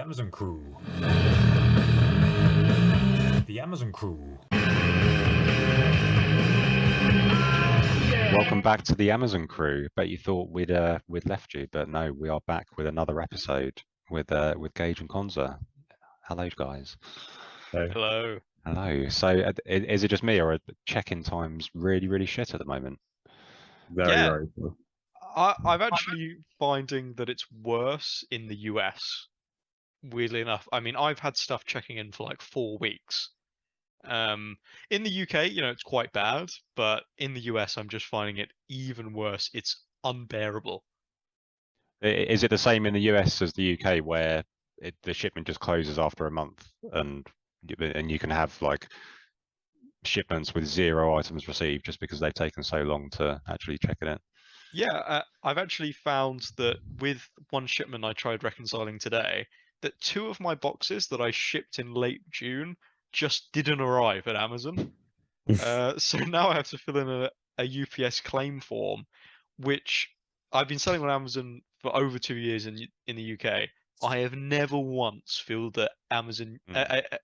Amazon crew. The Amazon crew. Welcome back to the Amazon crew. Bet you thought we'd left you, but no, we are back with another episode with Gage and Conza. Hello, guys. Hello. Hello. So, is it just me, or are check-in times really shit at the moment? Very cool. I'm actually finding that it's worse in the US. Weirdly enough, I mean, I've had stuff checking in for like 4 weeks. In the UK, it's quite bad, but in the US, I'm just finding it even worse. It's unbearable. Is it the same in the US as the UK, where the shipment just closes after a month, and you can have like shipments with 0 items received just because they've taken so long to actually check it in? Yeah, I've actually found that with one shipment I tried reconciling today, that 2 of my boxes that I shipped in late June just didn't arrive at Amazon. So now I have to fill in a UPS claim form, which I've been selling on Amazon for over 2 years in the UK. I have never once filled a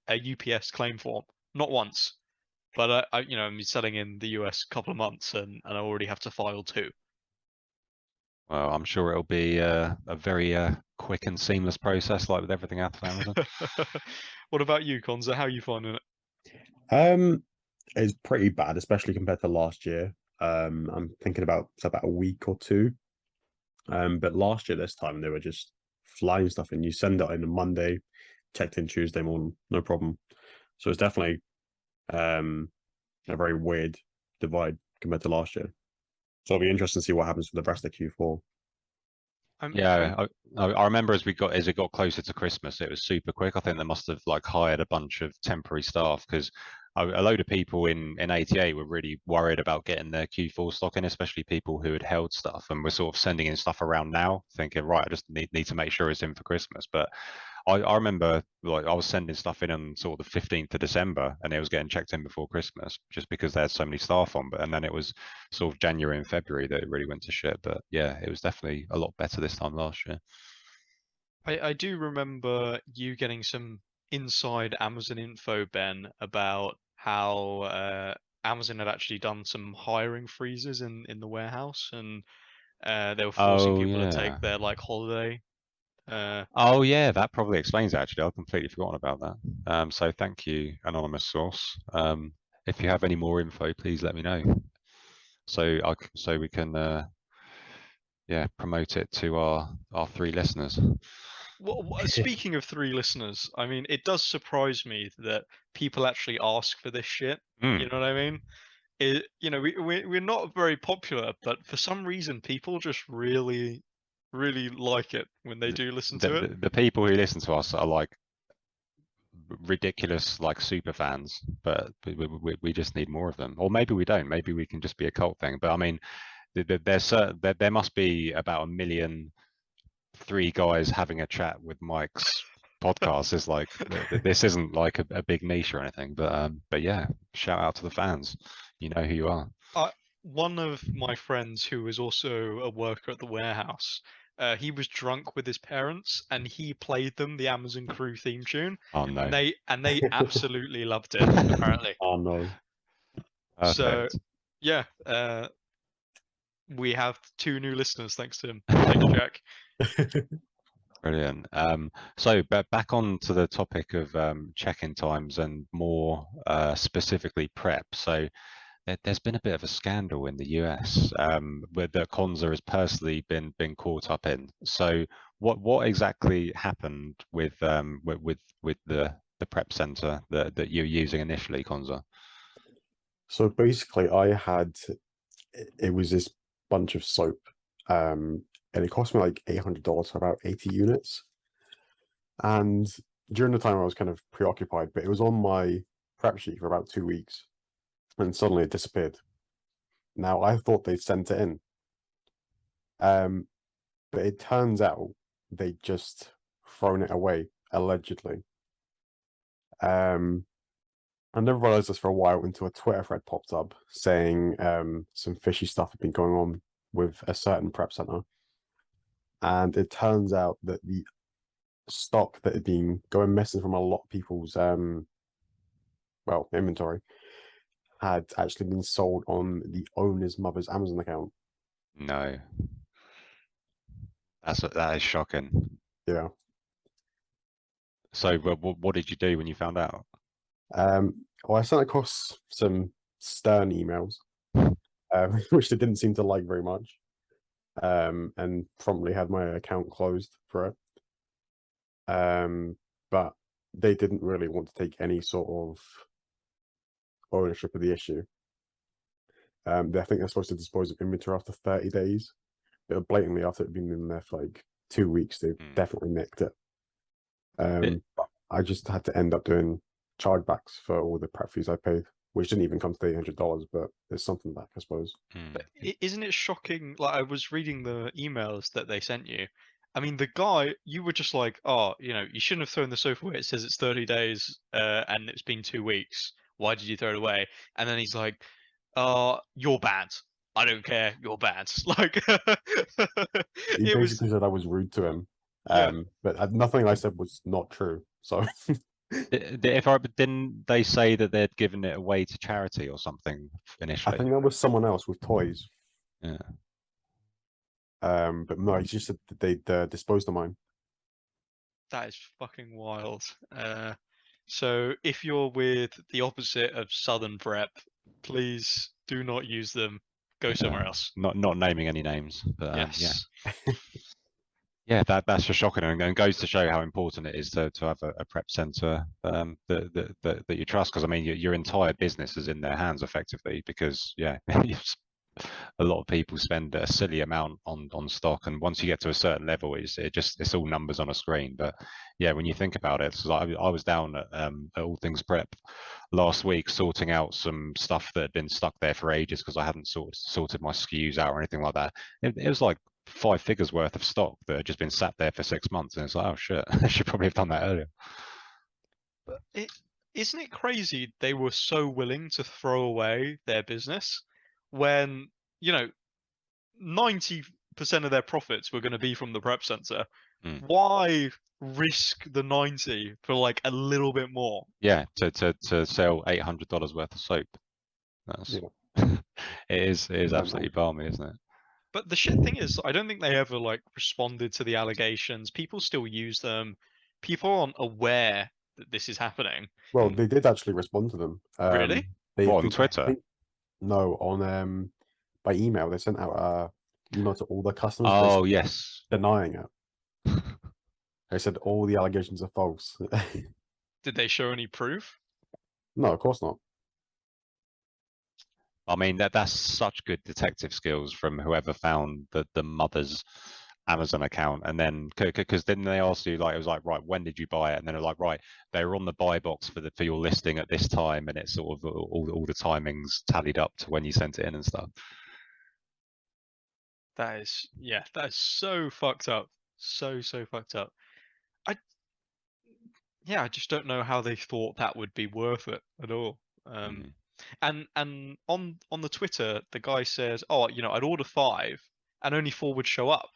UPS claim form, not once. But I'm been selling in the US a couple of months, and I already have to file 2. Well, I'm sure it'll be a very quick and seamless process, like with everything else on Amazon. What about you, Conza? How are you finding it? It's pretty bad, especially compared to last year. I'm thinking about a week or two. But last year this time they were just flying stuff in. You send it in on Monday, checked in Tuesday morning, no problem. So it's definitely a very weird divide compared to last year. So it'll be interesting to see what happens for the rest of Q4. Yeah, I remember as it got closer to Christmas, it was super quick. I think they must have like hired a bunch of temporary staff, because a load of people in 88 were really worried about getting their Q4 stock in, especially people who had held stuff and were sort of sending in stuff around now, thinking, right, I just need to make sure it's in for Christmas. But I remember like I was sending stuff in on sort of the 15th of December, and it was getting checked in before Christmas just because they had so many staff on. And then it was sort of January and February that it really went to shit. But yeah, it was definitely a lot better this time last year. I do remember you getting some inside Amazon info, Ben, about how Amazon had actually done some hiring freezes in the warehouse, and they were forcing Oh people to yeah. take their like holiday. Oh yeah, that probably explains it, actually. I've completely forgotten about that. So thank you, anonymous source. If you have any more info, please let me know. So we can yeah, promote it to our 3 listeners. Speaking of 3 listeners, I mean, it does surprise me that people actually ask for this shit. You know what I mean? We're not very popular, but for some reason, people just really like it when they do listen to it. The people who listen to us are like ridiculous, like super fans, but we just need more of them. Or maybe we don't. Maybe we can just be a cult thing. But I mean, there must be about 1 million 3 guys having a chat with Mike's podcast. Is like this isn't like a big niche or anything, but yeah, shout out to the fans. You know who you are. One of my friends who was also a worker at the warehouse, he was drunk with his parents, and he played them the Amazon Crew theme tune, Oh no. and they absolutely loved it, apparently. Oh no. So Perfect. yeah, we have 2 new listeners thanks to him. Thanks, Jack. Brilliant. So back on to the topic of check-in times and more specifically prep. So there's been a bit of a scandal in the US that Conza has personally been caught up in. So what exactly happened with the prep center that you're using initially, Conza? So basically, it was this bunch of soap, and it cost me like $800 for about 80 units. And during the time, I was kind of preoccupied, but it was on my prep sheet for about 2 weeks, and suddenly it disappeared. Now I thought they'd sent it in, but it turns out they just thrown it away allegedly. I never realized this for a while until a Twitter thread popped up saying some fishy stuff had been going on with a certain prep center. And it turns out that the stock that had been going missing from a lot of people's inventory had actually been sold on the owner's mother's Amazon account. No, that is shocking. Yeah. So, what did you do when you found out? Well, I sent across some stern emails, which they didn't seem to like very much, and promptly had my account closed for it. But they didn't really want to take any sort of ownership of the issue. I think they're supposed to dispose of inventory after 30 days, but blatantly after it being in there for like 2 weeks, they've definitely nicked it. But I just had to end up doing chargebacks for all the prep fees I paid, which didn't even come to $800, but there's something back, I suppose. But isn't it shocking? Like, I was reading the emails that they sent you. I mean, the guy, you were just like, oh, you shouldn't have thrown the sofa away. It says it's 30 days, and it's been 2 weeks. Why did you throw it away? And then he's like, you're bad. I don't care. You're bad. Like, He it was, basically said I was rude to him, yeah. but nothing I said was not true. So Didn't they say that they'd given it away to charity or something I initially? think that was someone else with toys. Yeah. But no, he just said that they'd disposed of mine. That is fucking wild. So if you're with the opposite of Southern Prep, please do not use them. Go somewhere else. Not naming any names, but Yes. yeah, that's just shocking, and goes to show how important it is to have a prep center that you trust. Because I mean, your entire business is in their hands effectively. Because yeah, a lot of people spend a silly amount on stock, and once you get to a certain level, it's all numbers on a screen. But yeah, when you think about it, so I was down at All Things Prep last week sorting out some stuff that had been stuck there for ages because I hadn't sorted my SKUs out or anything like that. It was like 5 figures worth of stock that had just been sat there for 6 months, and it's like, oh shit, I should probably have done that earlier. But isn't it crazy they were so willing to throw away their business when, 90% of their profits were going to be from the prep center? Why risk the 90 for like a little bit more? Yeah, to sell $800 worth of soap. That's it is absolutely balmy, isn't it? But the shit thing is, I don't think they ever like responded to the allegations. People still use them. People aren't aware that this is happening. Well, they did actually respond to them. Really? What, on Twitter? No, on by email. They sent out email to all the customers. Oh yes, denying it. They said all the allegations are false. Did they show any proof? No, of course not. I mean that's such good detective skills from whoever found the mother's Amazon account, and then because then they asked you, like, it was like, right, when did you buy it? And then they're like, right, they were on the buy box for your listing at this time, and it's sort of all the timings tallied up to when you sent it in and stuff. That is so fucked up. So fucked up. I just don't know how they thought that would be worth it at all. And on the Twitter, the guy says, oh, I'd order 5 and only 4 would show up.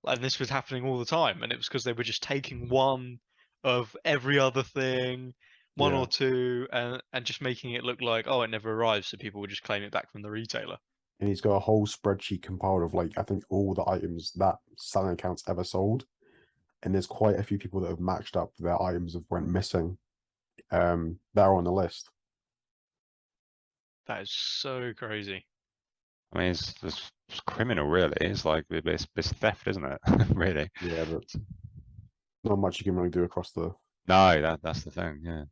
And this was happening all the time, and it was because they were just taking one of every other thing, one or two, and just making it look like, oh, it never arrives, so people would just claim it back from the retailer. And he's got a whole spreadsheet compiled of, like, I think all the items that selling accounts ever sold, and there's quite a few people that have matched up their items that went missing. That are on the list. That is so crazy. I mean, it's criminal, really. It's like it's theft, isn't it? Really. Yeah, but not much you can really do across the. No, that's the thing. Yeah.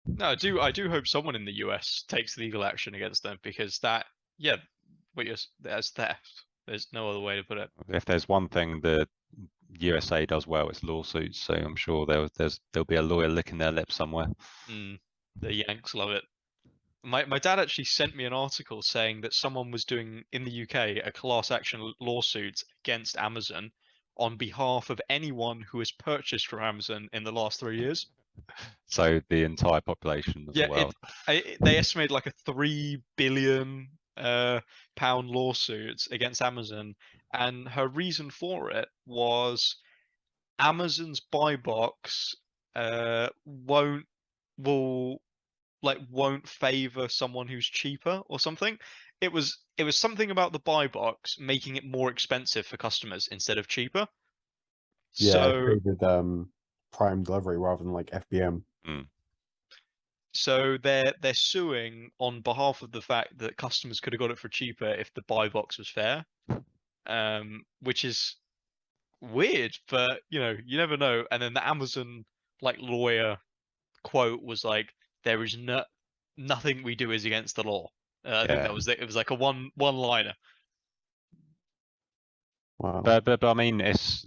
No, I do hope someone in the US takes legal action against them, because that's theft. There's no other way to put it. If there's one thing the USA does well, it's lawsuits. So I'm sure there'll be a lawyer licking their lips somewhere. The Yanks love it. My dad actually sent me an article saying that someone was doing in the UK a class action lawsuit against Amazon on behalf of anyone who has purchased from Amazon in the last 3 years. So the entire population of the world. They estimate like a £3 billion pound lawsuit against Amazon, and her reason for it was Amazon's buy box won't favor someone who's cheaper or something. It was something about the buy box making it more expensive for customers instead of cheaper. Yeah, So with Prime delivery rather than like FBM. So they're suing on behalf of the fact that customers could have got it for cheaper if the buy box was fair, which is weird, but you know, you never know. And then the Amazon like lawyer quote was like, "There is nothing we do is against the law." I think Yeah. that was it. It was like a one-liner. Wow. But I mean, it's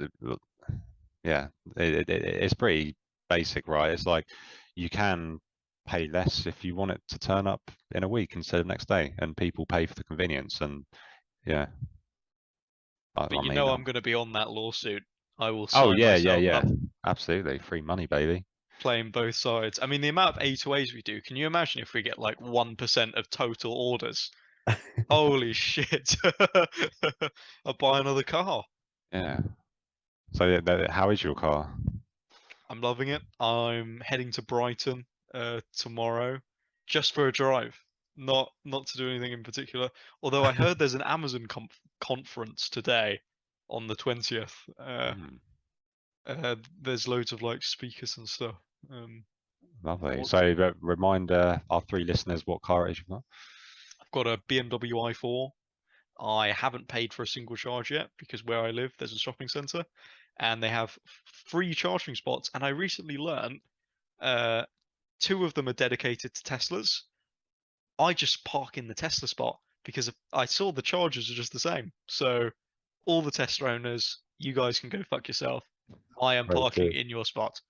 it's pretty basic, right? It's like you can pay less if you want it to turn up in a week instead of next day, and people pay for the convenience. And yeah, But you know, I'm going to be on that lawsuit. I will Oh sign yeah, myself up absolutely, free money, baby. playing both sides. I mean, the amount of A2As we do, can you imagine if we get like 1% of total orders? Holy shit. I'll buy another car. Yeah. So how is your car? I'm loving it. I'm heading to Brighton tomorrow just for a drive. Not to do anything in particular. Although I heard there's an Amazon conference today on the 20th. There's loads of like speakers and stuff. Lovely. What- So remind our 3 listeners what car it is you've got. I've got a BMW i4. I haven't paid for a single charge yet because where I live there's a shopping centre and they have free charging spots. And I recently learned 2 of them are dedicated to Teslas. I just park in the Tesla spot because I saw the chargers are just the same. So all the Tesla owners, you guys can go fuck yourself. I am Very parking true. in your spot.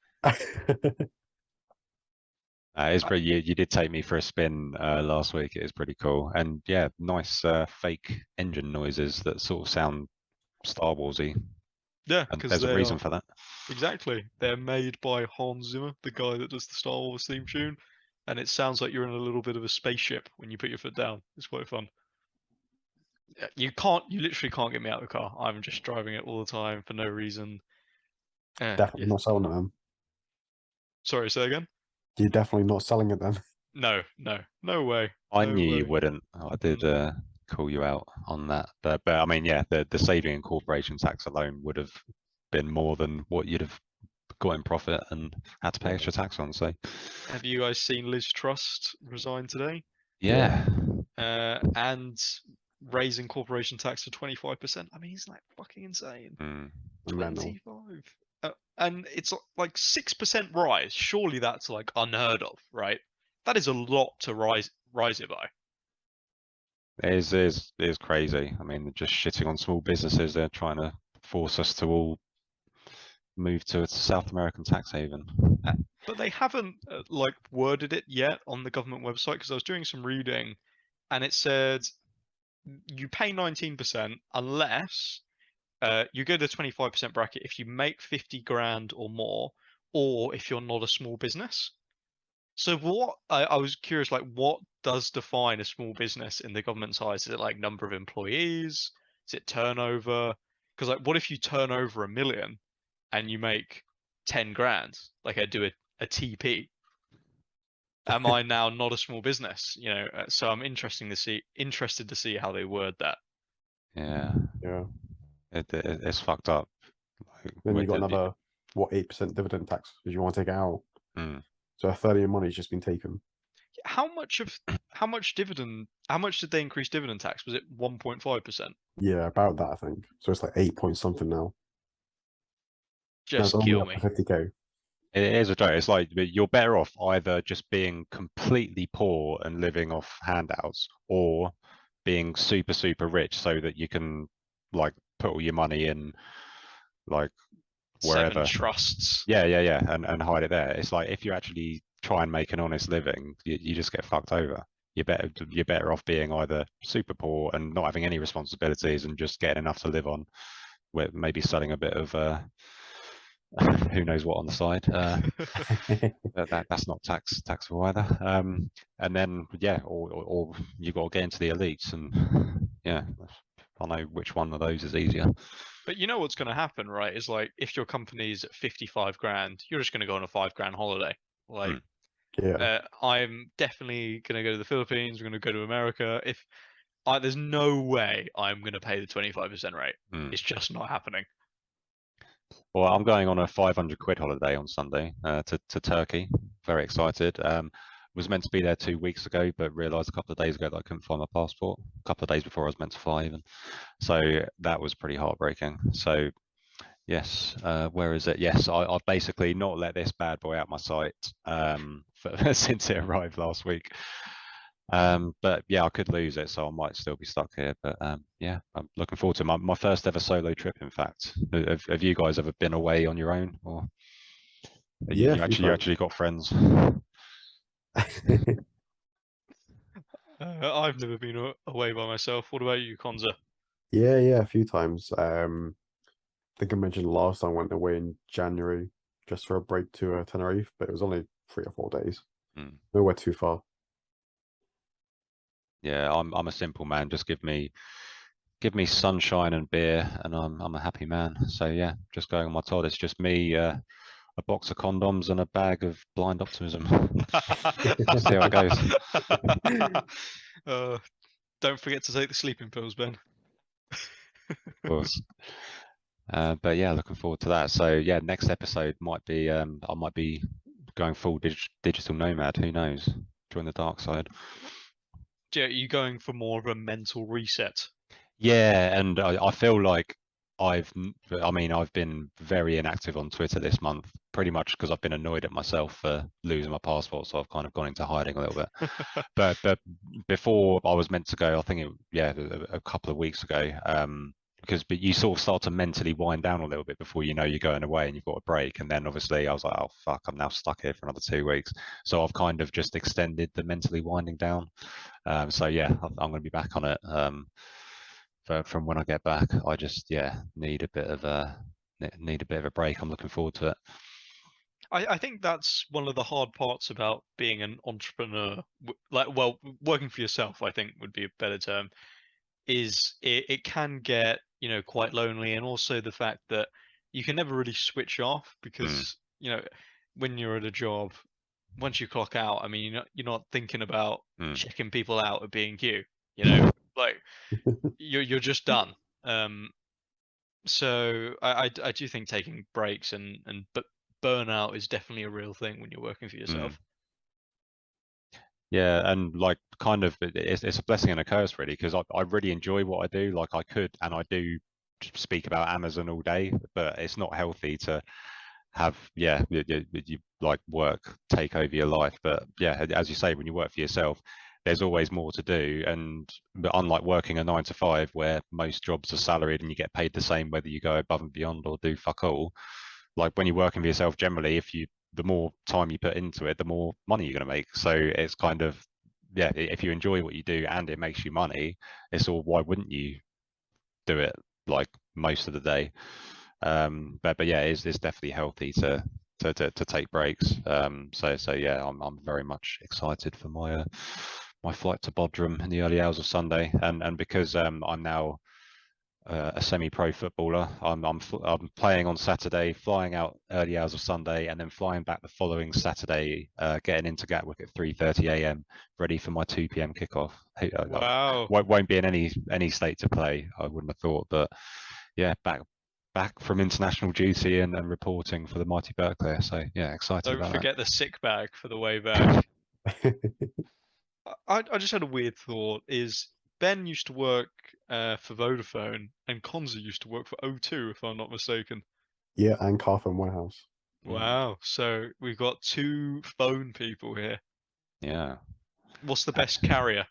It's pretty. You did take me for a spin last week. It is pretty cool, and yeah, nice fake engine noises that sort of sound Star Warsy. Yeah, And because there's a reason for that. Exactly. They're made by Hans Zimmer, the guy that does the Star Wars theme tune, and it sounds like you're in a little bit of a spaceship when you put your foot down. It's quite fun. You literally can't get me out of the car. I'm just driving it all the time for no reason. Definitely not selling it then. Sorry, say again? You're definitely not selling it then. No way. I No knew you way. wouldn't. I did call you out on that, but I mean, yeah, the saving in corporation tax alone would have been more than what you'd have got in profit and had to pay extra tax on. So, Have you guys seen Liz Truss resign today? yeah. And raising corporation tax to 25%. I mean, it's like fucking insane. 25. And it's like 6% rise. Surely that's like unheard of, right? That is a lot to rise it by. It is crazy. I mean, they're just shitting on small businesses. They're trying to force us to all move to a South American tax haven. But they haven't like worded it yet on the government website because I was doing some reading and it said you pay 19% unless you go to the 25% bracket if you make 50 grand or more, or if you're not a small business. So what I was curious, like, what does define a small business in the government's eyes? Is it like number of employees? Is it turnover? Because like, what if you turn over 1 million and you make 10 grand? Like I do a TP. Am I now not a small business? You know, so I'm interested to see how they word that. Yeah. Yeah. It's fucked up. Then you got another 8% dividend tax because you want to take it out. So a third of your money's just been taken. How much did they increase dividend tax? Was it 1.5%? Yeah, about that I think. So it's like 8 point something now. Just kill me. 50k. It is a joke. It's like you're better off either just being completely poor and living off handouts, or being super, super rich so that you can like put all your money in like wherever. 7 trusts. Yeah, and hide it there. It's like if you actually try and make an honest living, you just get fucked over. You're better off being either super poor and not having any responsibilities and just getting enough to live on, with maybe selling a bit of who knows what on the side. That's not taxable either. And then or you got to get into the elites, and yeah, I know which one of those is easier. But you know what's going to happen, right? Is like if your company's at 55 grand, you're just going to go on a 5 grand holiday. Like, Yeah. I'm definitely going to go to the Philippines. I'm going to go to America. There's no way I'm going to pay the 25% rate. It's just not happening. Well, I'm going on a 500 quid holiday on Sunday to Turkey. Very excited. Was meant to be there 2 weeks ago, but realised a couple of days ago that I couldn't find my passport. A couple of days before I was meant to fly even. So that was pretty heartbreaking. So yes, where is it? Yes, I've basically not let this bad boy out my sight since it arrived last week. But yeah, I could lose it, so I might still be stuck here. But yeah, I'm looking forward to my first ever solo trip. In fact, have you guys ever been away on your own, or Yeah, you actually got friends? I've never been away by myself. What about you, Conza? Yeah, a few times. I think I mentioned last time I went away in January just for a break to Tenerife, but it was only 3 or 4 days. Nowhere too far. Yeah, I'm a simple man. Just give me sunshine and beer, and I'm a happy man. So yeah, just going on my toilet. It's just me, a box of condoms, and a bag of blind optimism. See how it goes. Don't forget to take the sleeping pills, Ben. Of course. But yeah, looking forward to that. So yeah, next episode might be I might be going full digital nomad. Who knows? Join the dark side. Yeah, are you going for more of a mental reset? Yeah, and I feel like I've been very inactive on Twitter this month, pretty much because I've been annoyed at myself for losing my passport, so I've kind of gone into hiding a little bit. but before I was meant to go, I think a couple of weeks ago, but you sort of start to mentally wind down a little bit before you know you're going away and you've got a break, and then obviously I was like, oh fuck, I'm now stuck here for another 2 weeks. So I've kind of just extended the mentally winding down. So yeah, I'm going to be back on it. From when I get back, I just need a bit of a break. I'm looking forward to it. I think that's one of the hard parts about being an entrepreneur. Working for yourself, I think would be a better term. Is it can get quite lonely, and also the fact that you can never really switch off because when you're at a job, once you clock out, I mean you're not thinking about checking people out at B&Q. Like you're just done. So I do think taking breaks but burnout is definitely a real thing when you're working for yourself. Yeah, and like kind of it's a blessing and a curse really, because I really enjoy what I do. Like I could and I do speak about Amazon all day, but it's not healthy to have you like work take over your life. But yeah, as you say, when you work for yourself, there's always more to do. But unlike working a 9 to 5 where most jobs are salaried and you get paid the same whether you go above and beyond or do fuck all, like when you're working for yourself, generally the more time you put into it, the more money you're going to make. So it's kind of if you enjoy what you do and it makes you money, it's all, why wouldn't you do it like most of the day? But yeah, it's definitely healthy to take breaks. So yeah, I'm very much excited for my flight to Bodrum in the early hours of Sunday, and because I'm now a semi-pro footballer, I'm playing on Saturday, flying out early hours of Sunday, and then flying back the following Saturday, getting into Gatwick at 3:30 a.m. ready for my 2 p.m. kickoff. Wow. Won't be in any state to play, I wouldn't have thought, but yeah, back from international duty and reporting for the mighty Berkeley. So yeah, excited about Don't that. forget the sick bag for the way back. I just had a weird thought. Is Ben used to work for Vodafone and Conza used to work for O2, if I'm not mistaken. Yeah, and Carphone Warehouse. Wow. So we've got 2 phone people here. Yeah. What's the best carrier?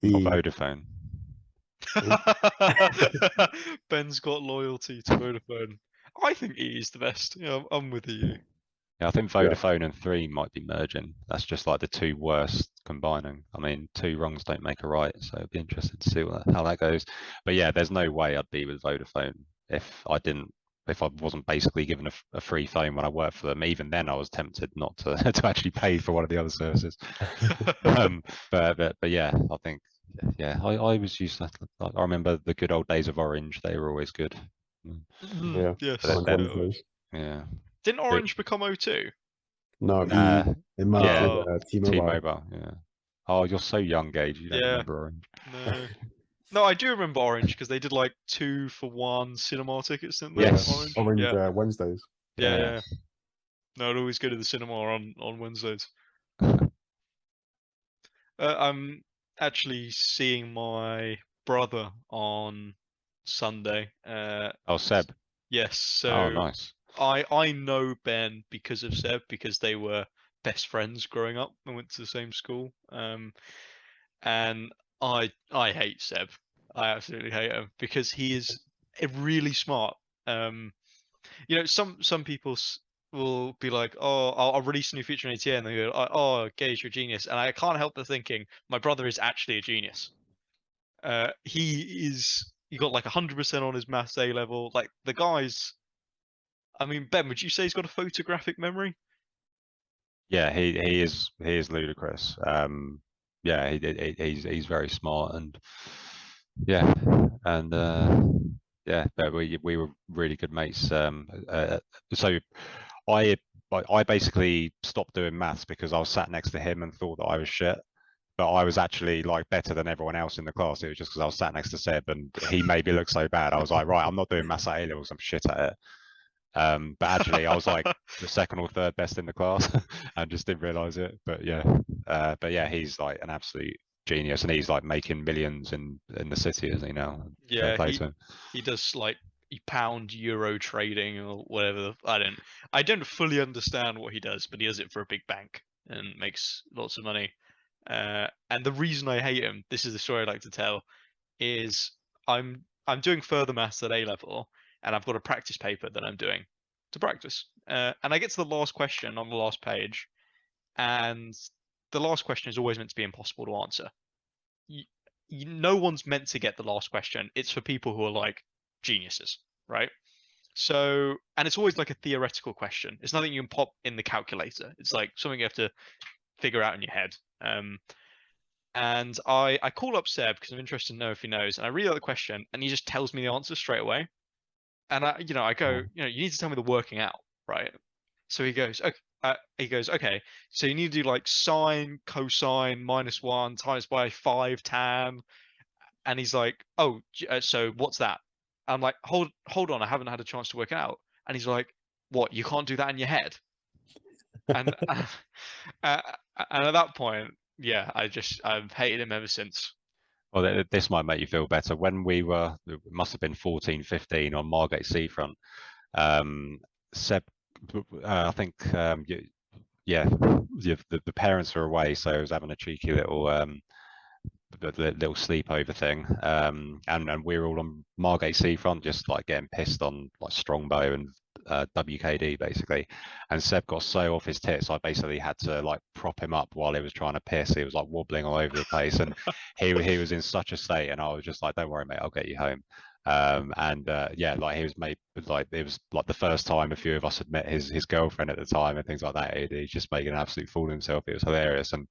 Or Vodafone. Ben's got loyalty to Vodafone. I think E is the best. Yeah, I'm with you. Yeah, I think Vodafone and 3 might be merging. That's just like the 2 worst combining. I mean, 2 wrongs don't make a right, so it'd be interesting to see how that goes. But yeah, there's no way I'd be with Vodafone if I wasn't basically given a free phone when I worked for them. Even then, I was tempted not to to actually pay for one of the other services. But yeah, I think Yeah, I was used to. I remember the good old days of Orange. They were always good. Yeah. Yes. But Orange Wednesdays. Yeah. Didn't But, Orange become O2? No, uh, it merged yeah, with T-Mobile. T-Mobile. Yeah. Oh, you're so young, Gage. You don't Yeah. remember Orange. No. No, I do remember Orange because they did like 2-for-1 cinema tickets, didn't they? Yes. Orange. Yeah. Wednesdays. Yeah. Yeah. Yeah. No, I'd always go to the cinema on Wednesdays. I'm actually seeing my brother on Sunday. Oh, Seb. Yes, Oh, so nice. I know Ben because of Seb because they were best friends growing up and went to the same school. And I hate Seb. I absolutely hate him because he is really smart. You know, some people will be like, "Oh, I'll release a new feature in ATA," and they go, "Oh, Gage, you're a genius," and I can't help but thinking my brother is actually a genius. He got like 100% on his maths A level. Like the guy's, I mean, Ben, would you say he's got a photographic memory? Yeah, he is ludicrous. Yeah, he's very smart and yeah, and yeah, but we were really good mates. So I I basically stopped doing maths because I was sat next to him and thought that I was shit. But I was actually like better than everyone else in the class. It was just because I was sat next to Seb and he made me look so bad. I was like, right, I'm not doing maths at A levels. I'm shit at it. But actually, I was like the second or third best in the class and just didn't realize it. But yeah, he's like an absolute genius, and he's like making millions in the city, isn't he now? Fair Yeah, play to him. he does like pound euro trading or whatever. I don't fully understand what he does, but he does it for a big bank and makes lots of money. And the reason I hate him, this is the story I like to tell, is I'm doing further maths at A level, and I've got a practice paper that I'm doing to practice. And I get to the last question on the last page, and the last question is always meant to be impossible to answer. No one's meant to get the last question. It's for people who are like geniuses, right? So, and it's always like a theoretical question. It's nothing you can pop in the calculator. It's like something you have to figure out in your head. And I call up Seb because I'm interested to know if he knows. And I read out the question, and he just tells me the answer straight away. And I go, you need to tell me the working out, right? So he goes, okay. So you need to do like sine, cosine, -1 times by 5 tan. And he's like, oh, so what's that? I'm like, hold on, I haven't had a chance to work it out. And he's like, what? You can't do that in your head? And and at that point, yeah, I've hated him ever since. Well, this might make you feel better. When it must have been 14, 15 on Margate Seafront. Seb, I think, yeah, the parents were away, so I was having a cheeky little little sleepover thing, and we were all on Margate Seafront, just like getting pissed on like Strongbow and WKD basically. And Seb got so off his tits, I basically had to like prop him up while he was trying to piss. He was like wobbling all over the place, and he was in such a state, and I was just like, "Don't worry, mate, I'll get you home." Yeah, like he was made like it was like the first time a few of us had met his girlfriend at the time and things like that. He's just making an absolute fool of himself. It was hilarious, and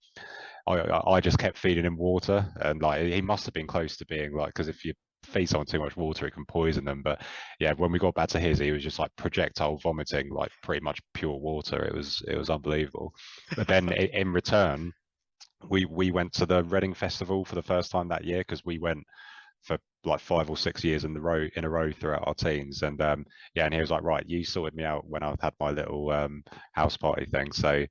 I just kept feeding him water, and like he must have been close to being like, because if you feed someone too much water, it can poison them. But yeah, when we got back to his, he was just like projectile vomiting, like pretty much pure water. It was unbelievable. But then in return, we went to the Reading Festival for the first time that year because we went for like 5 or 6 years in a row throughout our teens. And yeah, and he was like, right, you sorted me out when I had my little house party thing. So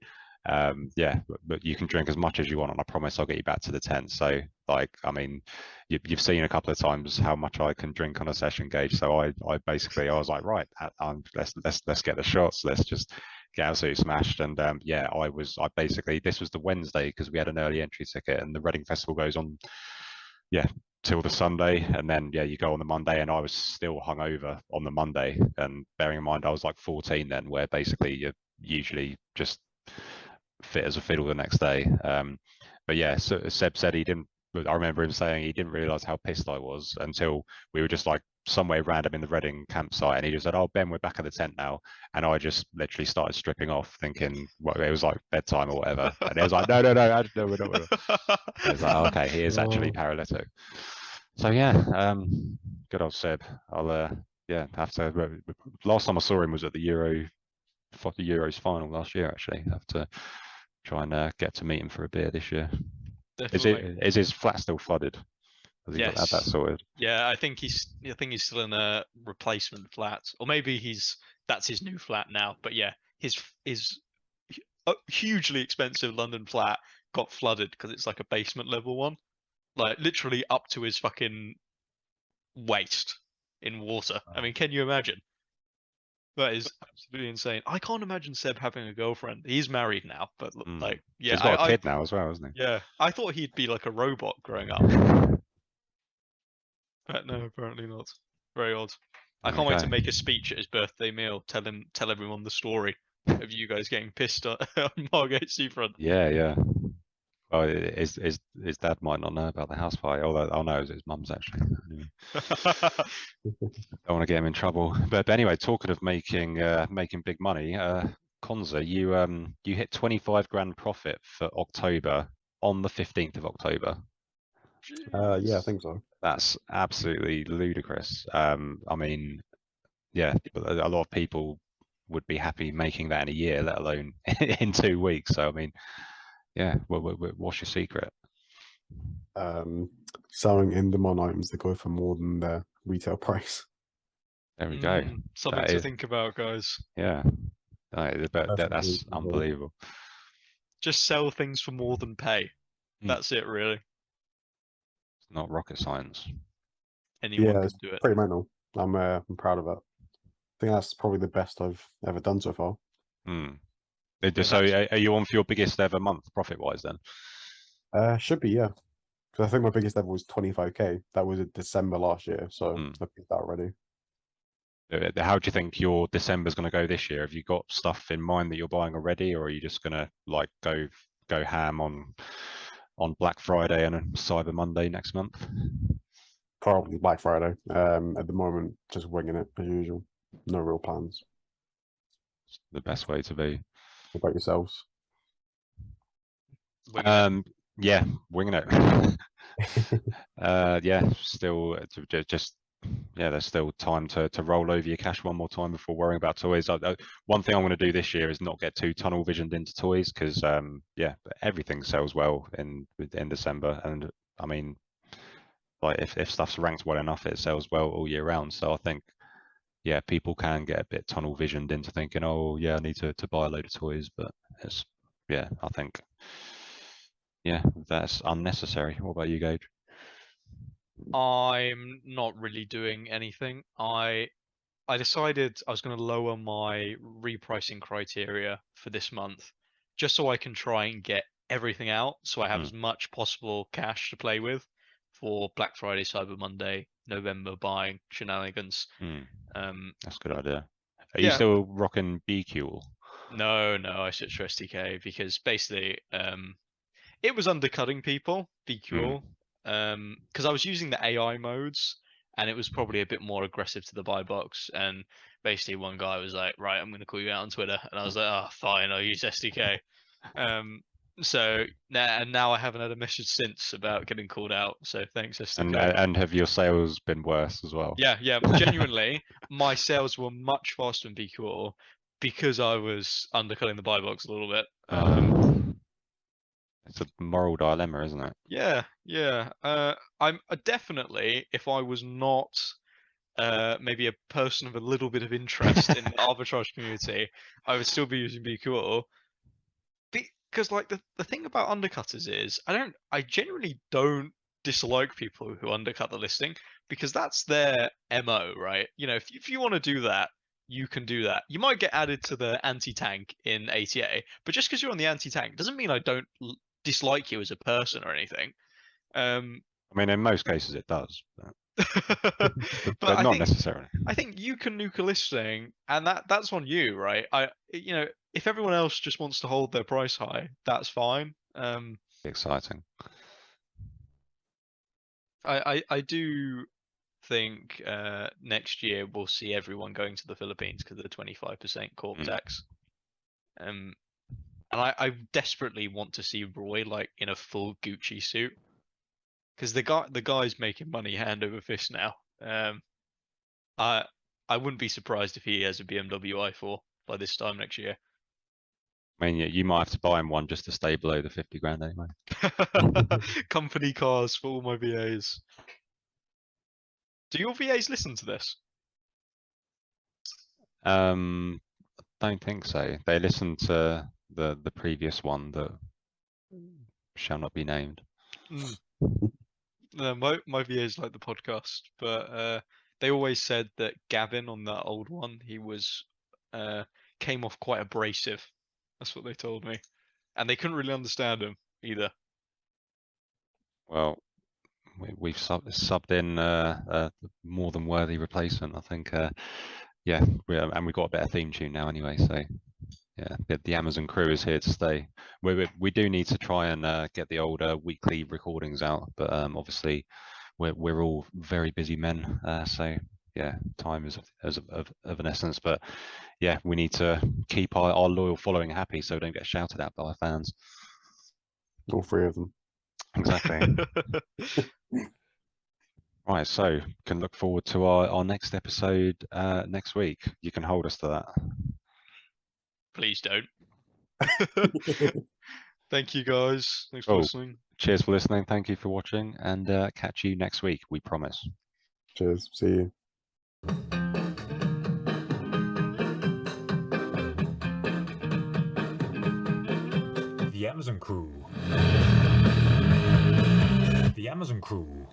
yeah, but you can drink as much as you want, and I promise I'll get you back to the tent. So like, I mean, you've seen a couple of times how much I can drink on a session, Gage. So I was like, right, let's get the shots. Let's just get absolutely smashed. And yeah, I basically, this was the Wednesday because we had an early entry ticket, and the Reading Festival goes on, yeah, till the Sunday, and then yeah, you go on the Monday, and I was still hungover on the Monday. And bearing in mind I was like 14 then, where basically you're usually just fit as a fiddle the next day. But yeah, so Seb said he didn't. I remember him saying he didn't realize how pissed I was until we were just like somewhere random in the Reading campsite, and he just said, "Oh, Ben, we're back at the tent now," and I just literally started stripping off, thinking well, it was like bedtime or whatever, and he was like, "No, no, no, no, we're not." We're not. I was like, "Okay, he is actually paralytic." So yeah, good old Seb. I'll yeah have to. Last time I saw him was at the Euros final last year. Actually, have to try and get to meet him for a beer this year. Definitely. Is his flat still flooded? Has he got that Yes. sorted? Yeah, I think he's still in a replacement flat, or maybe that's his new flat now. But yeah, his hugely expensive London flat got flooded because it's like a basement level one, like literally up to his fucking waist in water. I mean, can you imagine? That is absolutely insane. I can't imagine Seb having a girlfriend. He's married now, but like, yeah, He's got a kid now as well, hasn't he? Yeah, I thought he'd be like a robot growing up, but no, apparently not. Very odd. I can't wait to make a speech at his birthday meal. Tell everyone the story of you guys getting pissed on Margate Seafront. Yeah, yeah. Well, his dad might not know about the house fire, although I know it was his mum's actually. Anyway. Don't want to get him in trouble. But anyway, talking of making big money, Conza, you hit 25 grand profit for October on the 15th of October. Yeah, I think so. That's absolutely ludicrous. I mean, yeah, a lot of people would be happy making that in a year, let alone in 2 weeks. So I mean, yeah, what's your secret? Selling in-demand items that go for more than their retail price. There we go. Something to think about, guys. Yeah, that's unbelievable. Just sell things for more than pay. That's it, really. It's not rocket science. Anyone can do it. Pretty mental. I'm proud of it. I think that's probably the best I've ever done so far. So are you on for your biggest ever month profit-wise then? Should be, yeah. Because I think my biggest ever was 25k. That was in December last year, so I beat that already. How do you think your December's going to go this year? Have you got stuff in mind that you're buying already, or are you just going to like go ham on Black Friday and Cyber Monday next month? Probably Black Friday. At the moment, just winging it as usual. No real plans. It's the best way to be. What about yourselves? Yeah, winging it. Yeah, still just yeah, there's still time to roll over your cash one more time before worrying about toys. One thing I'm going to do this year is not get too tunnel visioned into toys because yeah, everything sells well in December, and I mean, like if stuff's ranked well enough, it sells well all year round. So I think yeah, people can get a bit tunnel visioned into thinking, oh yeah, I need to buy a load of toys, but it's yeah, I think yeah, that's unnecessary. What about you, Gage? I'm not really doing anything. I decided I was going to lower my repricing criteria for this month, just so I can try and get everything out, so I have as much possible cash to play with for Black Friday, Cyber Monday, November buying shenanigans. That's a good idea. Are you still rocking BQ? No, I switched to STK because basically it was undercutting people, BQ, because I was using the AI modes and it was probably a bit more aggressive to the buy box. And basically one guy was like, right, I'm going to call you out on Twitter. And I was like, oh, fine, I'll use STK. So now I haven't had a message since about getting called out. So thanks, STK. And have your sales been worse as well? Yeah. Genuinely, my sales were much faster than BQ because I was undercutting the buy box a little bit. It's a moral dilemma, isn't it? Yeah. I'm definitely, if I was not maybe a person of a little bit of interest in the arbitrage community, I would still be using BQL. Because like the thing about undercutters is I genuinely don't dislike people who undercut the listing because that's their MO, right? You know, if you want to do that, you can do that. You might get added to the anti-tank in ATA, but just because you're on the anti-tank doesn't mean I don't dislike you as a person or anything. I mean, in most cases it does, but not necessarily. I think you can nuke a listing, and that's on you, right? You know, if everyone else just wants to hold their price high, that's fine. Exciting. I do think next year we'll see everyone going to the Philippines because of the 25% corp tax. And I desperately want to see Roy like in a full Gucci suit, because the guy's making money hand over fist now. I wouldn't be surprised if he has a BMW i4 by this time next year. I mean, yeah, you might have to buy him one just to stay below the 50 grand anyway. Company cars for all my VAs. Do your VAs listen to this? Don't think so. They listened to the previous one that shall not be named. No, my VAs like the podcast, but they always said that Gavin on that old one, he was came off quite abrasive. That's what they told me, and they couldn't really understand him either. Well, we've subbed in a more than worthy replacement, I think. Yeah, and we've got a better theme tune now anyway. So yeah, the Amazon crew is here to stay. We do need to try and get the older weekly recordings out, but obviously we're all very busy men. So yeah, time is of an essence. But yeah, we need to keep our loyal following happy, so we don't get shouted at by our fans. All three of them. Exactly. Right, so can look forward to our next episode next week. You can hold us to that. Please don't. Thank you guys. Thanks for Cool. listening. Cheers for listening. Thank you for watching, and catch you next week. We promise. Cheers. See you. The Amazon crew. The Amazon crew.